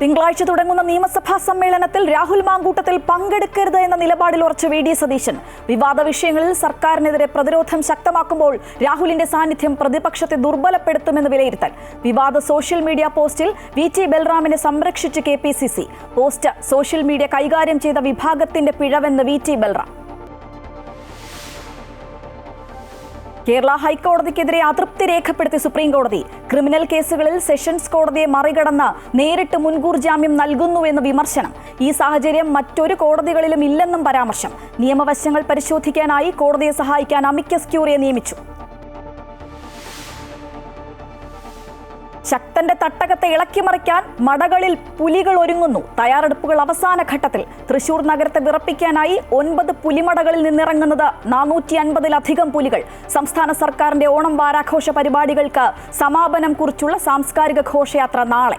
തിങ്കളാഴ്ച തുടങ്ങുന്ന നിയമസഭാ സമ്മേളനത്തിൽ രാഹുൽ മാങ്കൂട്ടത്തിൽ പങ്കെടുക്കരുത് എന്ന നിലപാടിൽ ഉറച്ച വി ഡി സതീശൻ. വിവാദ വിഷയങ്ങളിൽ സർക്കാരിനെതിരെ പ്രതിരോധം ശക്തമാക്കുമ്പോൾ രാഹുലിന്റെ സാന്നിധ്യം പ്രതിപക്ഷത്തെ ദുർബലപ്പെടുത്തുമെന്ന് വിലയിരുത്തൽ. വിവാദ സോഷ്യൽ മീഡിയ പോസ്റ്റിൽ വി ടി ബൽറാമിനെ സംരക്ഷിച്ച് KPCC. പോസ്റ്റ് സോഷ്യൽ മീഡിയ കൈകാര്യം ചെയ്ത വിഭാഗത്തിന്റെ പിഴവെന്ന് വി ടി ബൽറാം. കേരള ഹൈക്കോടതിക്കെതിരെ അതൃപ്തി രേഖപ്പെടുത്തി സുപ്രീം കോടതി. ക്രിമിനൽ കേസുകളിൽ സെഷൻസ് കോടതിയെ മറികടന്ന് നേരിട്ട് മുൻകൂർ ജാമ്യം നൽകുന്നുവെന്ന് വിമർശനം. ഈ സാഹചര്യം മറ്റൊരു കോടതികളിലും ഇല്ലെന്നും പരാമർശം. നിയമവശങ്ങൾ പരിശോധിക്കാനായി കോടതിയെ സഹായിക്കാൻ അമിക്കസ് ക്യൂറിയെ നിയമിച്ചു. ശക്തന്റെ തട്ടകത്തെ ഇളക്കിമറിക്കാൻ മടകളിൽ പുലികൾ ഒരുങ്ങുന്നു. തയ്യാറെടുപ്പുകൾ അവസാന ഘട്ടത്തിൽ. തൃശൂർ നഗരത്തെ വിറപ്പിക്കാനായി 9 പുലിമടകളിൽ നിന്നിറങ്ങുന്നത് 450-ലധികം പുലികൾ. സംസ്ഥാന സർക്കാരിന്റെ ഓണം വാരാഘോഷ പരിപാടികൾക്ക് സമാപനം കുറിച്ചുള്ള സാംസ്കാരിക ഘോഷയാത്ര നാളെ.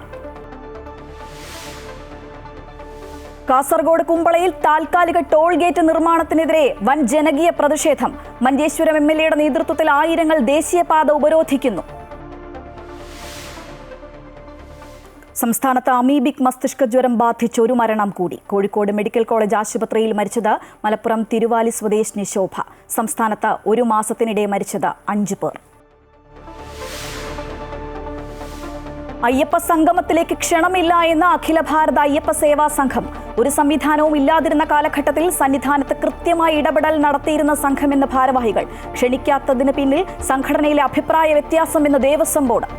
കാസർഗോഡ് കുമ്പളയിൽ താൽക്കാലിക ടോൾ ഗേറ്റ് നിർമ്മാണത്തിനെതിരെ വൻ ജനകീയ പ്രതിഷേധം. മഞ്ചേശ്വരം MLAയുടെ നേതൃത്വത്തിൽ ആയിരങ്ങൾ ദേശീയപാത ഉപരോധിക്കുന്നു. സംസ്ഥാനത്ത് അമീബിക് മസ്തിഷ്ക ജ്വരം ബാധിച്ച് ഒരു മരണം കൂടി. കോഴിക്കോട് മെഡിക്കൽ കോളേജ് ആശുപത്രിയിൽ മരിച്ചത് മലപ്പുറം തിരുവാലി സ്വദേശിനി ശോഭ. സംസ്ഥാനത്ത് ഒരു മാസത്തിനിടെ മരിച്ചത് 5 പേർ. അയ്യപ്പ സംഗമത്തിലേക്ക് ക്ഷണമില്ല എന്ന് അഖില ഭാരത അയ്യപ്പ സേവാ സംഘം. ഒരു സംവിധാനവും ഇല്ലാതിരുന്ന കാലഘട്ടത്തിൽ സന്നിധാനത്ത് കൃത്യമായി ഇടപെടൽ നടത്തിയിരുന്ന സംഘമെന്ന് ഭാരവാഹികൾ. ക്ഷണിക്കാത്തതിന് പിന്നിൽ സംഘടനയിലെ അഭിപ്രായ വ്യത്യാസമെന്ന് ദേവസ്വം ബോർഡ്.